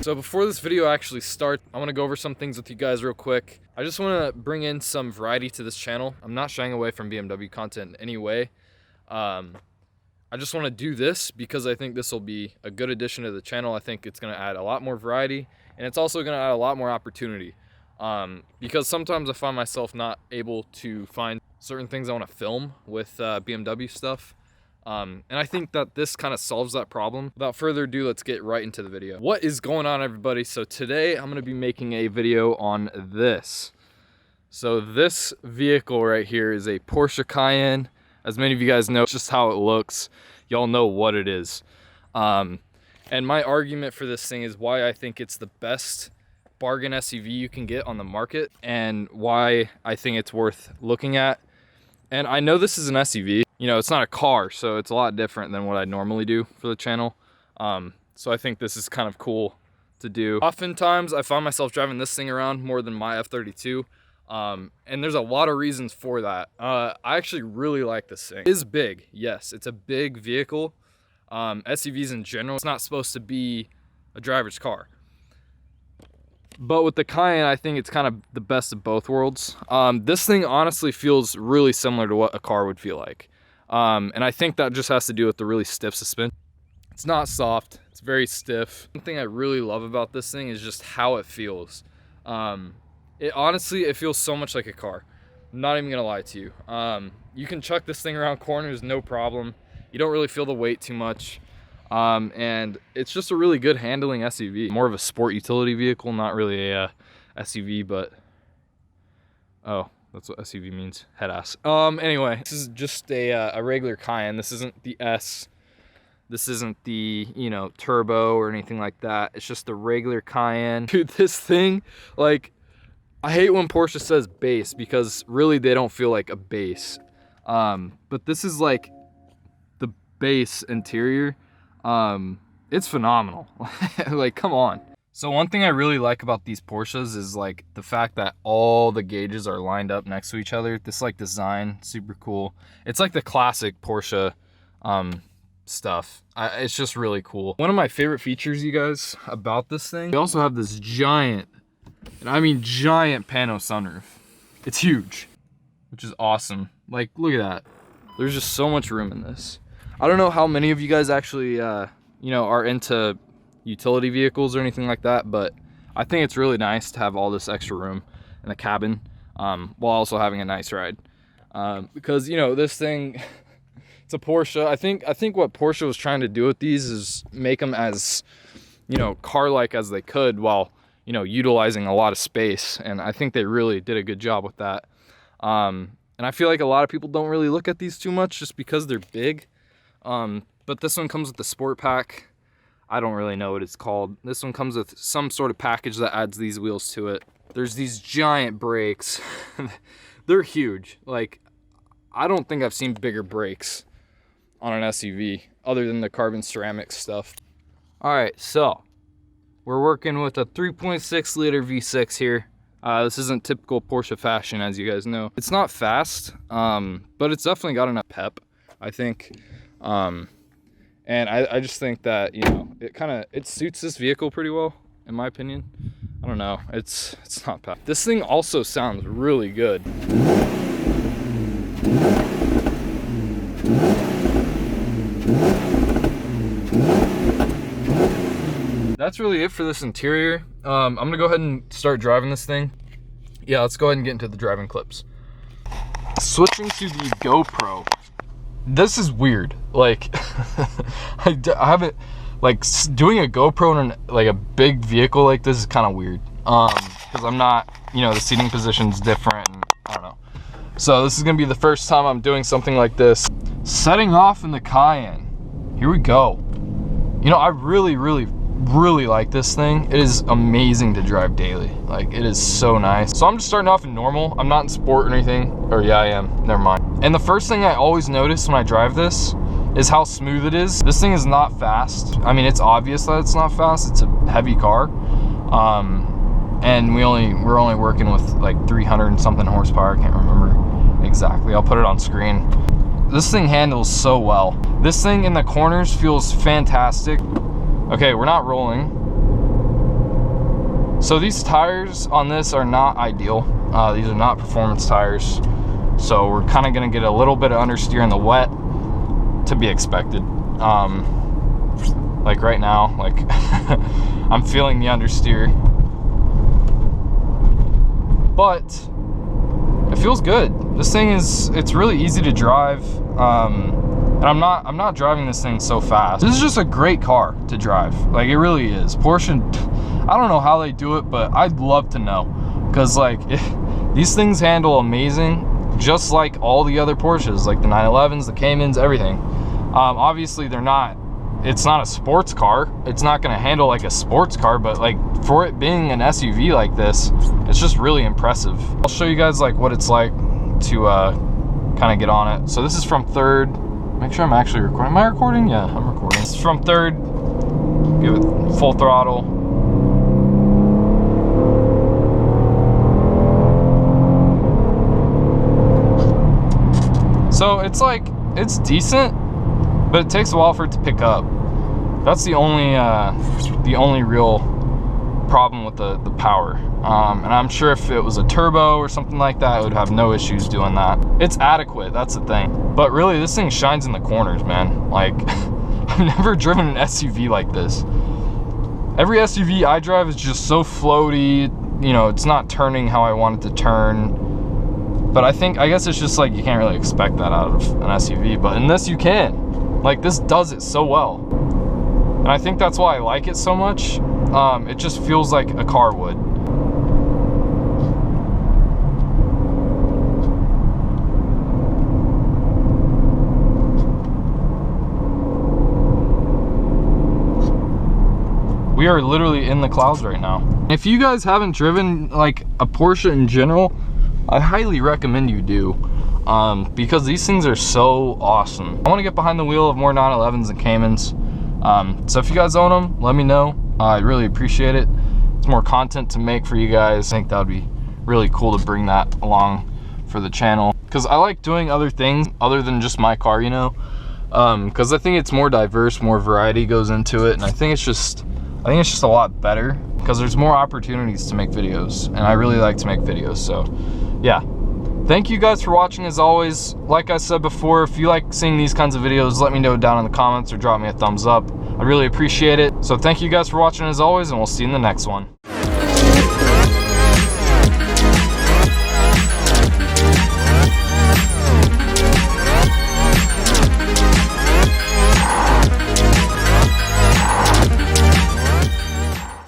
So before this video actually starts, I want to go over some things with you guys real quick. I just want to bring in some variety to this channel. I'm not shying away from BMW content in any way. I just want to do this because I think this will be a good addition to the channel. I think it's going to add a lot more variety, and it's also going to add a lot more opportunity. Because sometimes I find myself not able to find certain things I want to film with BMW stuff. And I think that this kind of solves that problem. Without further ado, let's get right into the video. What is going on, everybody? So today I'm going to be making a video on this. So this vehicle right here is a Porsche Cayenne. As many of you guys know, it's just how it looks. Y'all know what it is. And my argument for this thing is why I think it's the best bargain SUV you can get on the market and why I think it's worth looking at. And I know this is an SUV. You know, it's not a car, so it's a lot different than what I normally do for the channel. So I think this is kind of cool to do. Oftentimes, I find myself driving this thing around more than my F32. And there's a lot of reasons for that. I actually really like this thing. It is big, yes, it's a big vehicle. SUVs in general, it's not supposed to be a driver's car. But with the Cayenne, I think it's kind of the best of both worlds. This thing honestly feels really similar to what a car would feel like. And I think that just has to do with the really stiff suspension. It's not soft, it's very stiff. One thing I really love about this thing is just how it feels. It feels so much like a car. I'm not even gonna lie to you. You can chuck this thing around corners, no problem. You don't really feel the weight too much. And it's just a really good handling SUV. More of a sport utility vehicle, not really a SUV, but oh, that's what SUV means, head ass. Anyway, this is just a regular Cayenne. This isn't the S. This isn't the, you know, turbo or anything like that. It's just the regular Cayenne. Dude, this thing, like, I hate when Porsche says base because really they don't feel like a base. But this is like the base interior. It's phenomenal. Like, come on. So one thing I really like about these Porsches is like the fact that all the gauges are lined up next to each other. This like design, super cool. It's like the classic Porsche stuff. It's just really cool. One of my favorite features, you guys, about this thing, we also have this giant, and I mean giant pano sunroof. It's huge, which is awesome. Like, look at that. There's just so much room in this. I don't know how many of you guys actually, you know, are into utility vehicles or anything like that, but I think it's really nice to have all this extra room in the cabin, while also having a nice ride. Because, you know, this thing, it's a Porsche. I think what Porsche was trying to do with these is make them as, you know, car-like as they could while, you know, utilizing a lot of space. And I think they really did a good job with that. And I feel like a lot of people don't really look at these too much just because they're big. But this one comes with the sport pack. I don't really know what it's called. This one comes with some sort of package that adds these wheels to it. There's these giant brakes. They're huge. Like, I don't think I've seen bigger brakes on an SUV other than the carbon ceramic stuff. All right, so we're working with a 3.6 liter V6 here. This isn't typical Porsche fashion, as you guys know. It's not fast, but it's definitely got enough pep, I think. And I just think that, you know, it suits this vehicle pretty well, in my opinion. I don't know, it's not bad. This thing also sounds really good. That's really it for this interior. I'm gonna go ahead and start driving this thing. Yeah, let's go ahead and get into the driving clips. Switching to the GoPro. This is weird. Like, I haven't, like, doing a GoPro in like a big vehicle like this is kind of weird. Because I'm not, you know, the seating position's different, and I don't know. So this is gonna be the first time I'm doing something like this. Setting off in the Cayenne. Here we go. You know, I really like this thing. It is amazing to drive daily. Like, it is so nice. So I'm just starting off in normal. I'm not in sport or anything. Or yeah, I am. Never mind. And the first thing I always notice when I drive this is how smooth it is. This thing is not fast. I mean, it's obvious that it's not fast. It's a heavy car. And we're only working with like 300 and something horsepower. I can't remember exactly. I'll put it on screen. This thing handles so well. This thing in the corners feels fantastic. Okay, we're not rolling. So these tires on this are not ideal. These are not performance tires. So we're kind of gonna get a little bit of understeer in the wet, to be expected. Like right now, like I'm feeling the understeer, but it feels good. This thing it's really easy to drive, and I'm not driving this thing so fast. This is just a great car to drive. Like, it really is. Porsche, I don't know how they do it, but I'd love to know, because like these things handle amazing, just like all the other Porsches, like the 911s, the Caymans, everything. Obviously it's not a sports car. It's not gonna handle like a sports car, but like for it being an SUV like this, it's just really impressive. I'll show you guys like what it's like to kind of get on it. So this is from third. Make sure I'm actually recording. Am I recording? Yeah, I'm recording. This is from third. Give it full throttle. So it's like, it's decent, but it takes a while for it to pick up. That's the only real problem with the power. And I'm sure if it was a turbo or something like that, it would have no issues doing that. It's adequate, that's the thing. But really, this thing shines in the corners, man. Like, I've never driven an SUV like this. Every SUV I drive is just so floaty, you know, it's not turning how I want it to turn. But I guess it's just like, you can't really expect that out of an SUV, but in this you can. Like, this does it so well. And I think that's why I like it so much. It just feels like a car would. We are literally in the clouds right now. If you guys haven't driven like a Porsche in general, I highly recommend you do, because these things are so awesome. I want to get behind the wheel of more 911s and Caymans. So if you guys own them, let me know. I'd really appreciate it. It's more content to make for you guys. I think that would be really cool to bring that along for the channel, because I like doing other things other than just my car, you know, because I think it's more diverse, more variety goes into it, and I think it's just a lot better because there's more opportunities to make videos, and I really like to make videos. So yeah, thank you guys for watching. As always, like I said before, if you like seeing these kinds of videos, let me know down in the comments or drop me a thumbs up. I really appreciate it. So thank you guys for watching as always, and we'll see you in the next one.